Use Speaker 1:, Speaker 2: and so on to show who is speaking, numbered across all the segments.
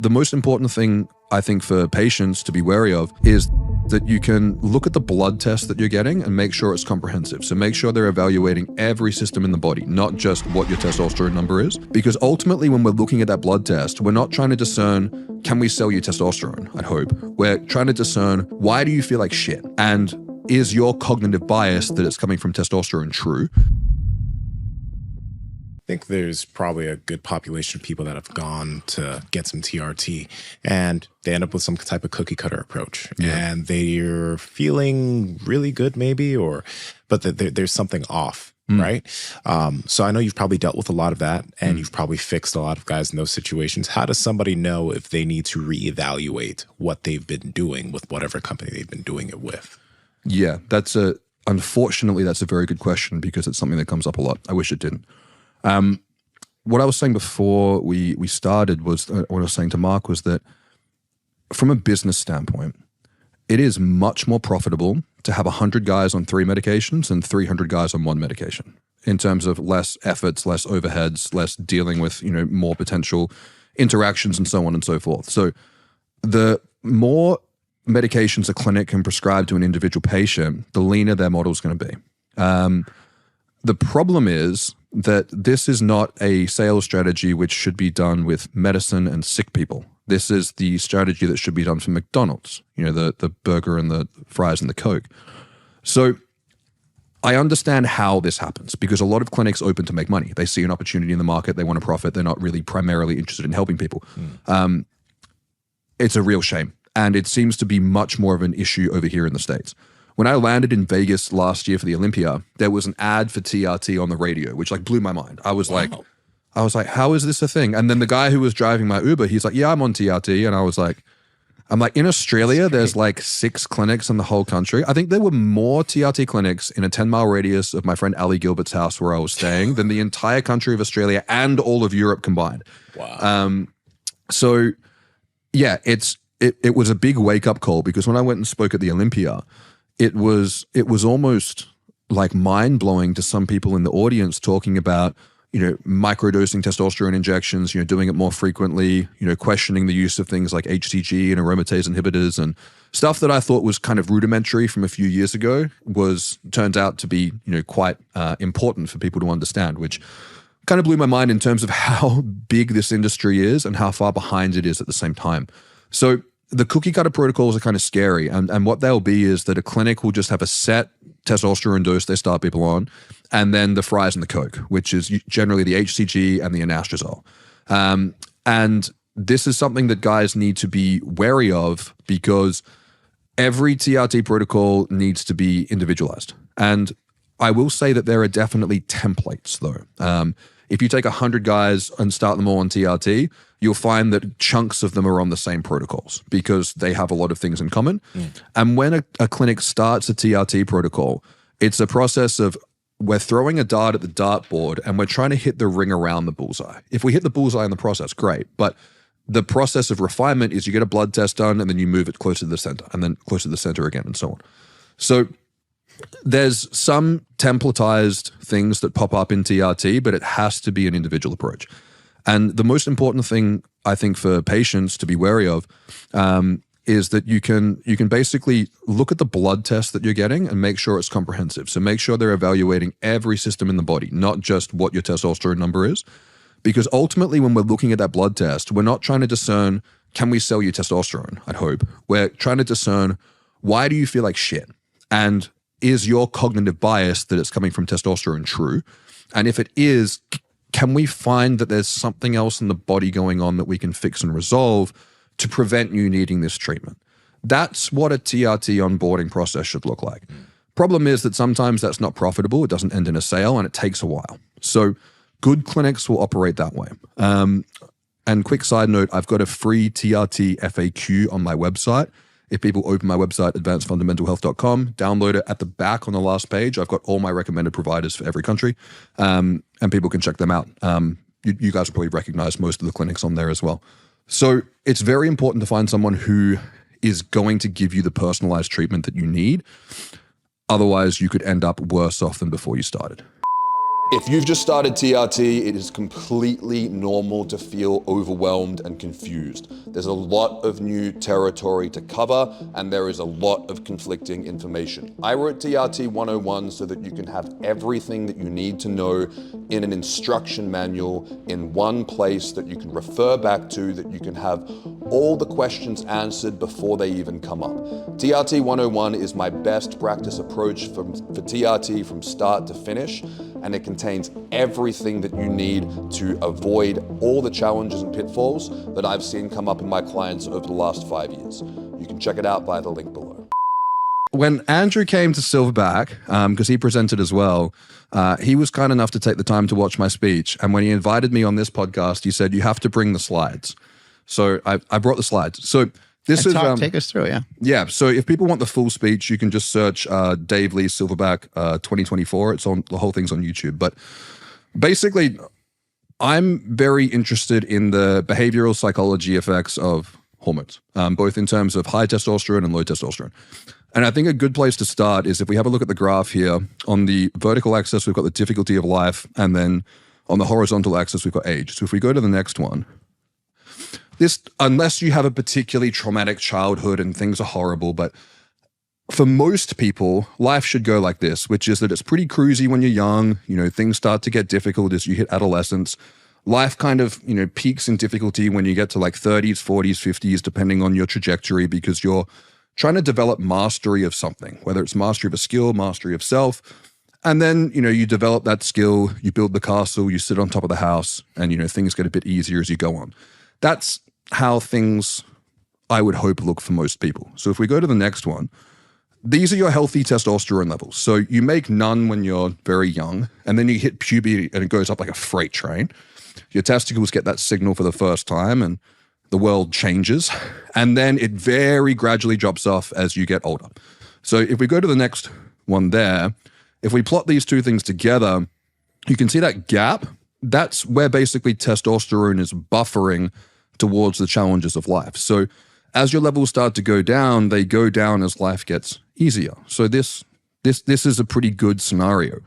Speaker 1: The most important thing, I think, for patients to be wary of is that you can look at the blood test that you're getting and make sure it's comprehensive. So make sure they're evaluating every system in the body, not just what your testosterone number is. Because ultimately, when we're looking at that blood test, we're not trying to discern, can we sell you testosterone? I hope. We're trying to discern, why do you feel like shit? And is your cognitive bias that it's coming from testosterone true?
Speaker 2: I think there's probably a good population of people that have gone to get some TRT and they end up with some type of cookie cutter approach. Yeah. And they're feeling really good maybe, but there's something off, right? So I know you've probably dealt with a lot of that and you've probably fixed a lot of guys in those situations. How does somebody know if they need to reevaluate what they've been doing with whatever company they've been doing it with?
Speaker 1: Yeah, unfortunately, that's a very good question because it's something that comes up a lot. I wish it didn't. What I was saying before we started was, what I was saying to Mark was that from a business standpoint, it is much more profitable to have 100 guys on 3 medications than 300 guys on 1 medication in terms of less efforts, less overheads, less dealing with, more potential interactions and so on and so forth. So the more medications a clinic can prescribe to an individual patient, the leaner their model is going to be. The problem is that this is not a sales strategy which should be done with medicine and sick people. This is the strategy that should be done for McDonald's, the burger and the fries and the Coke. So I understand how this happens because a lot of clinics open to make money. They see an opportunity in the market. They want to profit. They're not really primarily interested in helping people. It's a real shame. And it seems to be much more of an issue over here in the States. When I landed in Vegas last year for the Olympia, there was an ad for TRT on the radio, which blew my mind. I was like, how is this a thing? And then the guy who was driving my Uber, he's like, yeah, I'm on TRT. And I was like, in Australia, there's 6 clinics in the whole country. I think there were more TRT clinics in a 10-mile radius of my friend Ali Gilbert's house where I was staying than the entire country of Australia and all of Europe combined.
Speaker 2: Wow.
Speaker 1: So yeah, it was a big wake-up call because when I went and spoke at the Olympia, it was almost mind-blowing to some people in the audience talking about, microdosing testosterone injections, doing it more frequently, questioning the use of things like HCG and aromatase inhibitors and stuff that I thought was kind of rudimentary from a few years ago turns out to be, quite important for people to understand, which kind of blew my mind in terms of how big this industry is and how far behind it is at the same time. So the cookie cutter protocols are kind of scary. And what they'll be is that a clinic will just have a set testosterone dose they start people on, and then the fries and the Coke, which is generally the HCG and the anastrozole. And this is something that guys need to be wary of because every TRT protocol needs to be individualized. And I will say that there are definitely templates though. If you take 100 guys and start them all on TRT, you'll find that chunks of them are on the same protocols because they have a lot of things in common. And when a clinic starts a TRT protocol, it's a process of we're throwing a dart at the dartboard and we're trying to hit the ring around the bullseye. If we hit the bullseye in the process, great. But the process of refinement is you get a blood test done and then you move it closer to the center and then closer to the center again and so on. So there's some templatized things that pop up in TRT, but it has to be an individual approach. And the most important thing, I think, for patients to be wary of is that you can basically look at the blood test that you're getting and make sure it's comprehensive. So make sure they're evaluating every system in the body, not just what your testosterone number is. Because ultimately, when we're looking at that blood test, we're not trying to discern, can we sell you testosterone? I hope. We're trying to discern, why do you feel like shit? And is your cognitive bias that it's coming from testosterone true? And if it is, can we find that there's something else in the body going on that we can fix and resolve to prevent you needing this treatment? That's what a TRT onboarding process should look like. Problem is that sometimes that's not profitable. It doesn't end in a sale and it takes a while. So good clinics will operate that way. And quick side note, I've got a free TRT FAQ on my website. If people open my website, advancedfundamentalhealth.com, download it. At the back on the last page, I've got all my recommended providers for every country, and people can check them out. You guys will probably recognize most of the clinics on there as well. So it's very important to find someone who is going to give you the personalized treatment that you need. Otherwise, you could end up worse off than before you started. If you've just started TRT, it is completely normal to feel overwhelmed and confused. There's a lot of new territory to cover, and there is a lot of conflicting information. I wrote TRT 101 so that you can have everything that you need to know in an instruction manual in one place that you can refer back to, that you can have all the questions answered before they even come up. TRT 101 is my best practice approach for TRT from start to finish, and it contains everything that you need to avoid all the challenges and pitfalls that I've seen come up in my clients over the last 5 years. You can check it out via the link below. When Andrew came to Silverback, because he presented as well, he was kind enough to take the time to watch my speech. And when he invited me on this podcast, he said, you have to bring the slides. So I brought the slides. So this is
Speaker 3: take us through, yeah.
Speaker 1: Yeah. So if people want the full speech, you can just search Dave Lee Silverback 2024. It's on, the whole thing's on YouTube. But basically, I'm very interested in the behavioral psychology effects of hormones, both in terms of high testosterone and low testosterone. And I think a good place to start is if we have a look at the graph here. On the vertical axis, we've got the difficulty of life, and then on the horizontal axis, we've got age. So if we go to the next one, this, unless you have a particularly traumatic childhood and things are horrible, but for most people, life should go like this, which is that it's pretty cruisy when you're young. You know, things start to get difficult as you hit adolescence. Life kind of, you know, peaks in difficulty when you get to like 30s, 40s, 50s, depending on your trajectory, because you're trying to develop mastery of something, whether it's mastery of a skill, mastery of self. And then, you know, you develop that skill, you build the castle, you sit on top of the house, and, you know, things get a bit easier as you go on. That's how things, I would hope, look for most people. So if we go to the next one, these are your healthy testosterone levels. So you make none when you're very young, and then you hit puberty and it goes up like a freight train. Your testicles get that signal for the first time and the world changes. And then it very gradually drops off as you get older. So if we go to the next one there, if we plot these two things together, you can see that gap. That's where basically testosterone is buffering towards the challenges of life. So as your levels start to go down, they go down as life gets easier. So this is a pretty good scenario.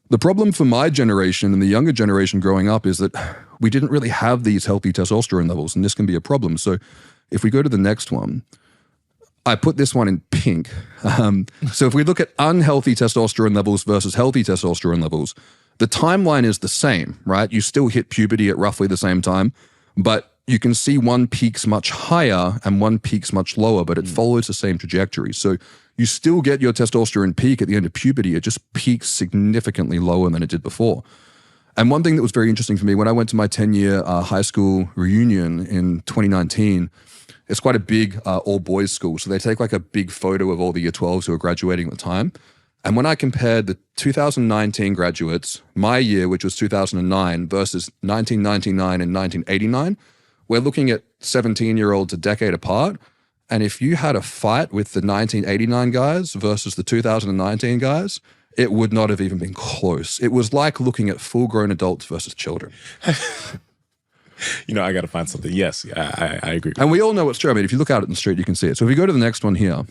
Speaker 1: The problem for my generation and the younger generation growing up is that we didn't really have these healthy testosterone levels, and this can be a problem. So if we go to the next one, I put this one in pink. So if we look at unhealthy testosterone levels versus healthy testosterone levels, the timeline is the same, right? You still hit puberty at roughly the same time, but you can see one peaks much higher and one peaks much lower, but it follows the same trajectory. So you still get your testosterone peak at the end of puberty. It just peaks significantly lower than it did before. And one thing that was very interesting for me, when I went to my 10-year high school reunion in 2019, it's quite a big all-boys school. So they take like a big photo of all the year 12s who are graduating at the time. And when I compared the 2019 graduates, my year, which was 2009, versus 1999 and 1989, we're looking at 17-year-olds a decade apart. And if you had a fight with the 1989 guys versus the 2019 guys, it would not have even been close. It was like looking at full-grown adults versus children.
Speaker 2: You know, I got to find something. Yes, I agree.
Speaker 1: And we all know what's true. I mean, if you look out in the street, you can see it. So if we go to the next one here,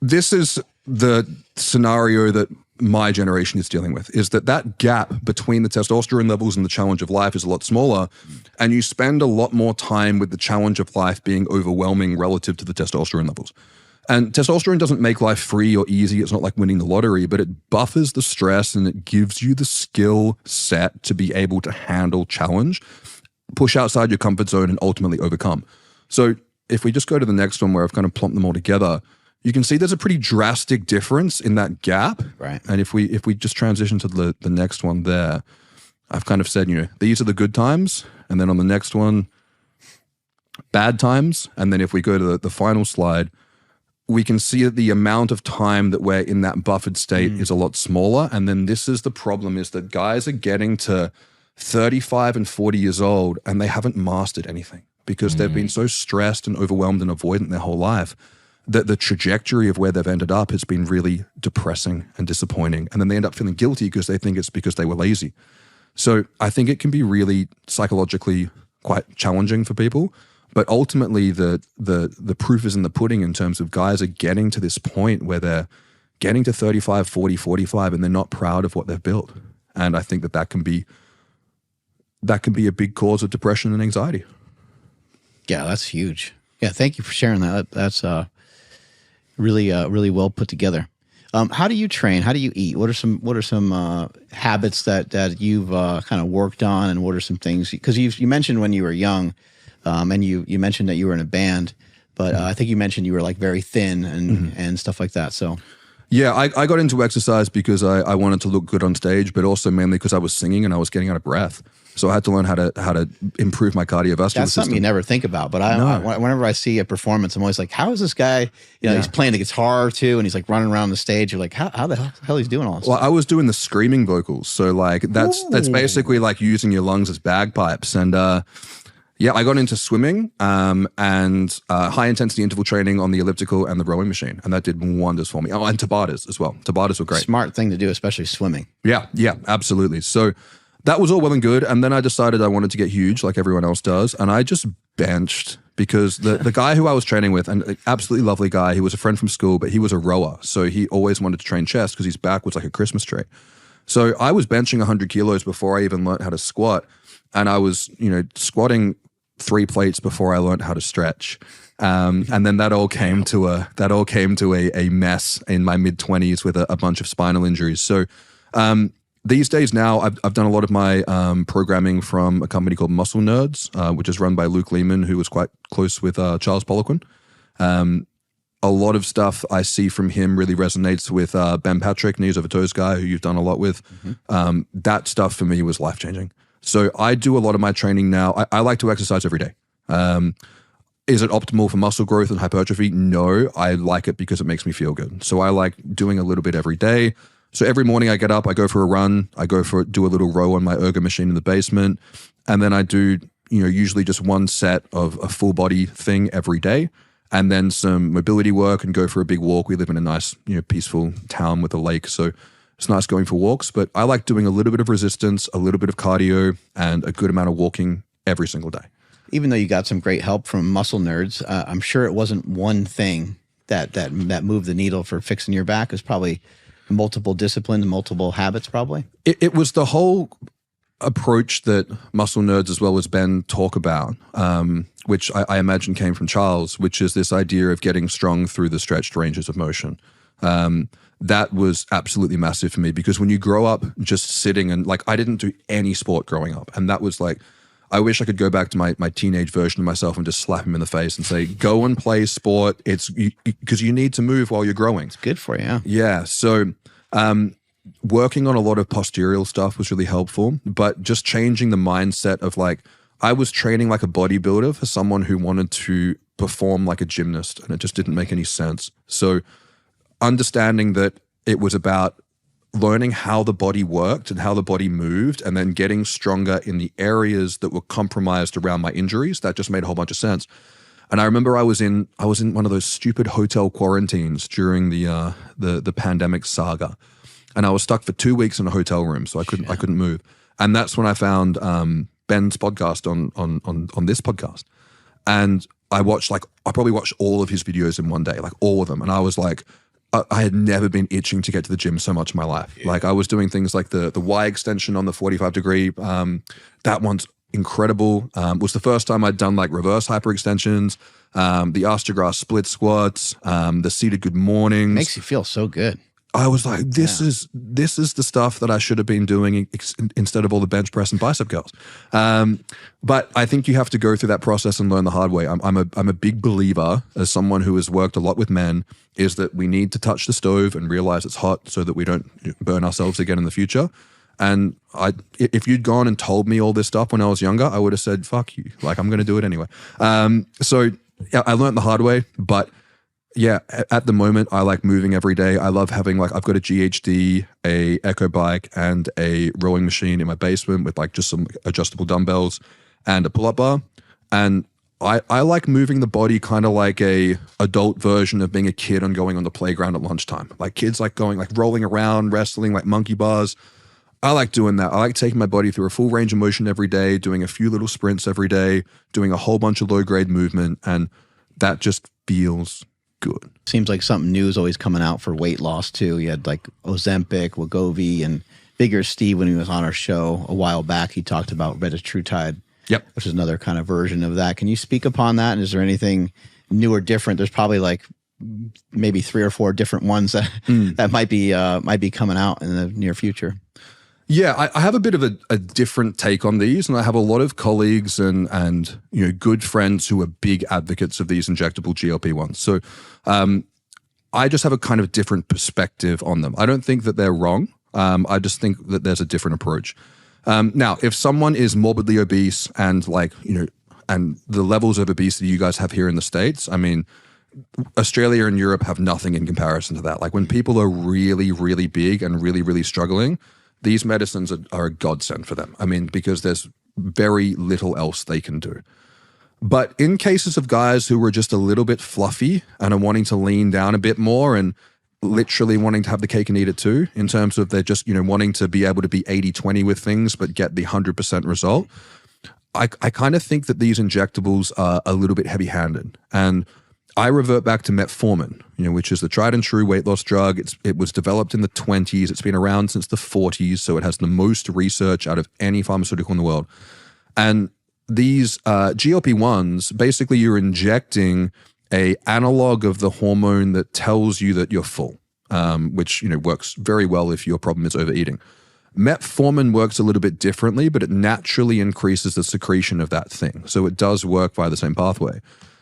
Speaker 1: this is the scenario that my generation is dealing with, is that gap between the testosterone levels and the challenge of life is a lot smaller, and you spend a lot more time with the challenge of life being overwhelming relative to the testosterone levels. And testosterone doesn't make life free or easy. It's not like winning the lottery, but it buffers the stress and it gives you the skill set to be able to handle challenge, push outside your comfort zone, and ultimately overcome. So if we just go to the next one where I've kind of plumped them all together, you can see there's a pretty drastic difference in that gap.
Speaker 3: Right.
Speaker 1: And if we just transition to the next one there, I've kind of said, you know, these are the good times. And then on the next one, bad times. And then if we go to the final slide, we can see that the amount of time that we're in that buffered state is a lot smaller. And then this is the problem, is that guys are getting to 35 and 40 years old and they haven't mastered anything because they've been so stressed and overwhelmed and avoidant their whole life that the trajectory of where they've ended up has been really depressing and disappointing. And then they end up feeling guilty because they think it's because they were lazy. So I think it can be really psychologically quite challenging for people. But ultimately, the proof is in the pudding in terms of guys are getting to this point where they're getting to 35, 40, 45, and they're not proud of what they've built. And I think that can be a big cause of depression and anxiety.
Speaker 3: Yeah, that's huge. Yeah, thank you for sharing that. That's really well put together. How do you train? How do you eat? What are some habits that you've kind of worked on, and what are some things? Because you mentioned when you were young, and you mentioned that you were in a band, but I think you mentioned you were like very thin and stuff like that. So.
Speaker 1: Yeah, I got into exercise because I wanted to look good on stage, but also mainly because I was singing and I was getting out of breath. So I had to learn how to improve my cardiovascular system.
Speaker 3: That's something you never think about. But whenever I see a performance, I'm always like, how is this guy, he's playing the guitar too, and he's like running around the stage. You're like, how the hell he's doing all this?
Speaker 1: Well, I was doing the screaming vocals. So like that's basically like using your lungs as bagpipes. And yeah, I got into swimming and high intensity interval training on the elliptical and the rowing machine. And that did wonders for me. Oh, and Tabatas as well. Tabatas were great.
Speaker 3: Smart thing to do, especially swimming.
Speaker 1: Yeah, absolutely. So that was all well and good. And then I decided I wanted to get huge like everyone else does. And I just benched because the guy who I was training with, an absolutely lovely guy, he was a friend from school, but he was a rower. So he always wanted to train chest because his back was like a Christmas tree. So I was benching 100 kilos before I even learned how to squat. And I was, squatting 3 plates before I learned how to stretch. And then that all came to a mess in my mid-20s with a bunch of spinal injuries. So these days now, I've done a lot of my programming from a company called Muscle Nerds, which is run by Luke Lehman, who was quite close with Charles Poliquin. A lot of stuff I see from him really resonates with Ben Patrick, Knees Over Toes guy, who you've done a lot with. Mm-hmm. That stuff for me was life-changing. So I do a lot of my training now. I like to exercise every day. Is it optimal for muscle growth and hypertrophy? No, I like it because it makes me feel good. So I like doing a little bit every day. So every morning I get up, I go for a run, do a little row on my ergo machine in the basement, and then I do, usually just one set of a full body thing every day, and then some mobility work and go for a big walk. We live in a nice, peaceful town with a lake, so it's nice going for walks, but I like doing a little bit of resistance, a little bit of cardio, and a good amount of walking every single day.
Speaker 3: Even though you got some great help from Muscle Nerds, I'm sure it wasn't one thing that moved the needle for fixing your back. It was probably multiple disciplines, multiple habits, probably.
Speaker 1: It was the whole approach that Muscle Nerds as well as Ben talk about, which I imagine came from Charles, which is this idea of getting strong through the stretched ranges of motion. That was absolutely massive for me because when you grow up just sitting and I didn't do any sport growing up. And that was I wish I could go back to my teenage version of myself and just slap him in the face and say, go and play sport. It's because you need to move while you're growing. It's
Speaker 3: good for you. Yeah.
Speaker 1: Yeah. So working on a lot of postural stuff was really helpful, but just changing the mindset of I was training like a bodybuilder for someone who wanted to perform like a gymnast, and it just didn't make any sense. So understanding that it was about learning how the body worked and how the body moved, and then getting stronger in the areas that were compromised around my injuries, that just made a whole bunch of sense. And I remember I was in one of those stupid hotel quarantines during the pandemic saga, and I was stuck for 2 weeks in a hotel room, so I couldn't move. And that's when I found Ben's podcast on this podcast, and I probably watched all of his videos in one day, all of them, and I was like, I had never been itching to get to the gym so much in my life. Yeah. I was doing things like the Y extension on the 45 degree. That one's incredible. Was the first time I'd done reverse hyperextensions, the Osteograss split squats, the seated good mornings.
Speaker 3: Makes you feel so good.
Speaker 1: I was like, this is the stuff that I should have been doing instead of all the bench press and bicep curls. But I think you have to go through that process and learn the hard way. I'm a big believer, as someone who has worked a lot with men, is that we need to touch the stove and realize it's hot so that we don't burn ourselves again in the future. And if you'd gone and told me all this stuff when I was younger, I would have said, fuck you. I'm going to do it anyway. So yeah, I learned the hard way, but yeah, at the moment, I like moving every day. I love having I've got a GHD, a Echo bike, and a rowing machine in my basement with just some adjustable dumbbells and a pull-up bar. And I like moving the body kind of like a adult version of being a kid and going on the playground at lunchtime. Kids going rolling around, wrestling, monkey bars. I like doing that. I like taking my body through a full range of motion every day, doing a few little sprints every day, doing a whole bunch of low-grade movement, and that just feels Good.
Speaker 3: Seems like something new is always coming out for weight loss too. You had like Ozempic, Wegovy, and Bigger Steve when he was on our show a while back. He talked about retatrutide,
Speaker 1: Yep.
Speaker 3: which is another kind of version of that. Can you speak upon that? And is there anything new or different? There's probably like maybe 3 or 4 different ones that that might be coming out in the near future.
Speaker 1: Yeah, I have a bit of a different take on these, and I have a lot of colleagues and good friends who are big advocates of these injectable GLP-1s. So I just have a kind of different perspective on them. I don't think that they're wrong. I just think that there's a different approach. Now, if someone is morbidly obese and and the levels of obesity you guys have here in the States, I mean, Australia and Europe have nothing in comparison to that. Like when people are really, really big and really, really struggling, these medicines are a godsend for them. I mean, because there's very little else they can do. But in cases of guys who are just a little bit fluffy and are wanting to lean down a bit more and literally wanting to have the cake and eat it too, in terms of they're just, wanting to be able to be 80-20 with things, but get the 100% result, I kind of think that these injectables are a little bit heavy-handed. And I revert back to metformin, which is the tried and true weight loss drug. It was developed in the 20s. It's been around since the 40s, so it has the most research out of any pharmaceutical in the world. And these GLP-1s, basically you're injecting a analog of the hormone that tells you that you're full, which works very well if your problem is overeating. Metformin works a little bit differently, but it naturally increases the secretion of that thing. So it does work via the same pathway.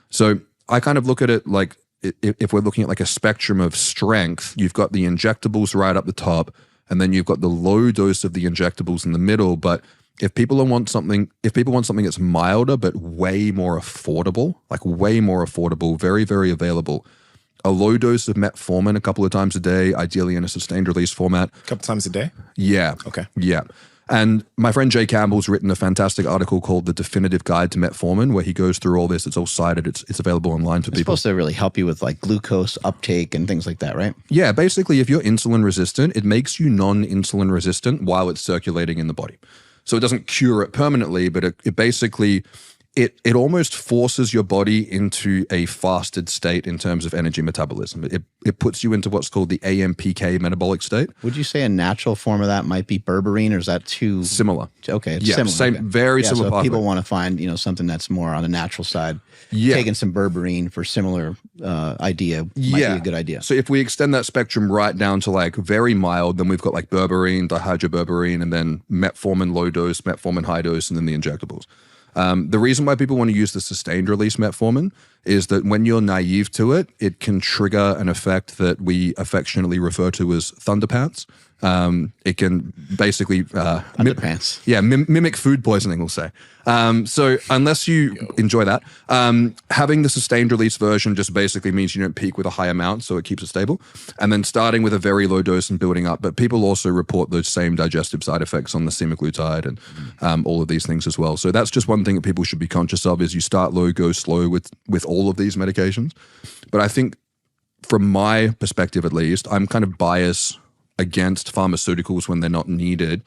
Speaker 1: So I kind of look at it like if we're looking at like a spectrum of strength, you've got the injectables right up the top, and then you've got the low dose of the injectables in the middle. But if people want something that's milder but way more affordable, very, very available, a low dose of metformin a couple of times a day, ideally in a sustained release format.
Speaker 2: A couple times a day?
Speaker 1: Yeah.
Speaker 2: Okay.
Speaker 1: Yeah. And my friend Jay Campbell's written a fantastic article called The Definitive Guide to Metformin, where he goes through all this. It's all cited. It's available online for people.
Speaker 3: It's supposed to really help you with like glucose uptake and things like that, right?
Speaker 1: Yeah, basically, if you're insulin resistant, it makes you non-insulin resistant while it's circulating in the body. So it doesn't cure it permanently, but it basically, it almost forces your body into a fasted state in terms of energy metabolism. It puts you into what's called the AMPK metabolic state.
Speaker 3: Would you say a natural form of that might be berberine, or is that too
Speaker 1: similar?
Speaker 3: Okay, it's
Speaker 1: yeah,
Speaker 3: similar.
Speaker 1: Same,
Speaker 3: okay.
Speaker 1: very similar.
Speaker 3: So
Speaker 1: pathway.
Speaker 3: people want to find something that's more on the natural side.
Speaker 1: Yeah.
Speaker 3: Taking some berberine for similar idea might be a good idea.
Speaker 1: So if we extend that spectrum right down to like very mild, then we've got like berberine, dihydroberberine, and then metformin low dose, metformin high dose, and then the injectables. The reason why people want to use the sustained release metformin is that when you're naive to it, it can trigger an effect that we affectionately refer to as thunderpants. It can basically
Speaker 3: Underpants.
Speaker 1: mimic food poisoning, we'll say. So unless you enjoy that, having the sustained release version just basically means you don't peak with a high amount, so it keeps it stable. And then starting with a very low dose and building up. But people also report those same digestive side effects on the semaglutide and all of these things as well. So that's just one thing that people should be conscious of is you start low, go slow with all of these medications. But I think from my perspective, at least, I'm kind of biased against pharmaceuticals when they're not needed,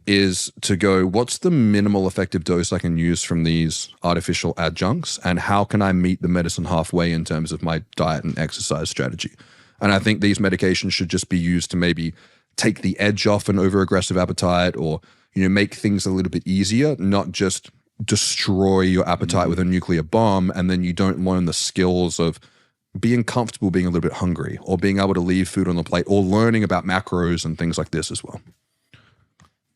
Speaker 1: is to go, what's the minimal effective dose I can use from these artificial adjuncts, and how can I meet the medicine halfway in terms of my diet and exercise strategy? And I think these medications should just be used to maybe take the edge off an over-aggressive appetite, or make things a little bit easier, not just destroy your appetite with a nuclear bomb, and then you don't learn the skills of being comfortable being a little bit hungry, or being able to leave food on the plate, or learning about macros and things like this as well.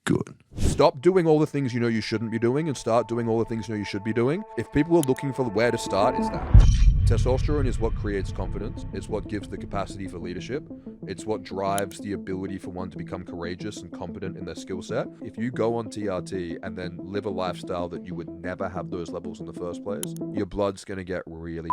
Speaker 1: Good. Stop doing all the things you know you shouldn't be doing and start doing all the things you know you should be doing. If people are looking for where to start, it's that. Testosterone is what creates confidence. It's what gives the capacity for leadership. It's what drives the ability for one to become courageous and competent in their skill set. If you go on TRT and then live a lifestyle that you would never have those levels in the first place, your blood's going to get really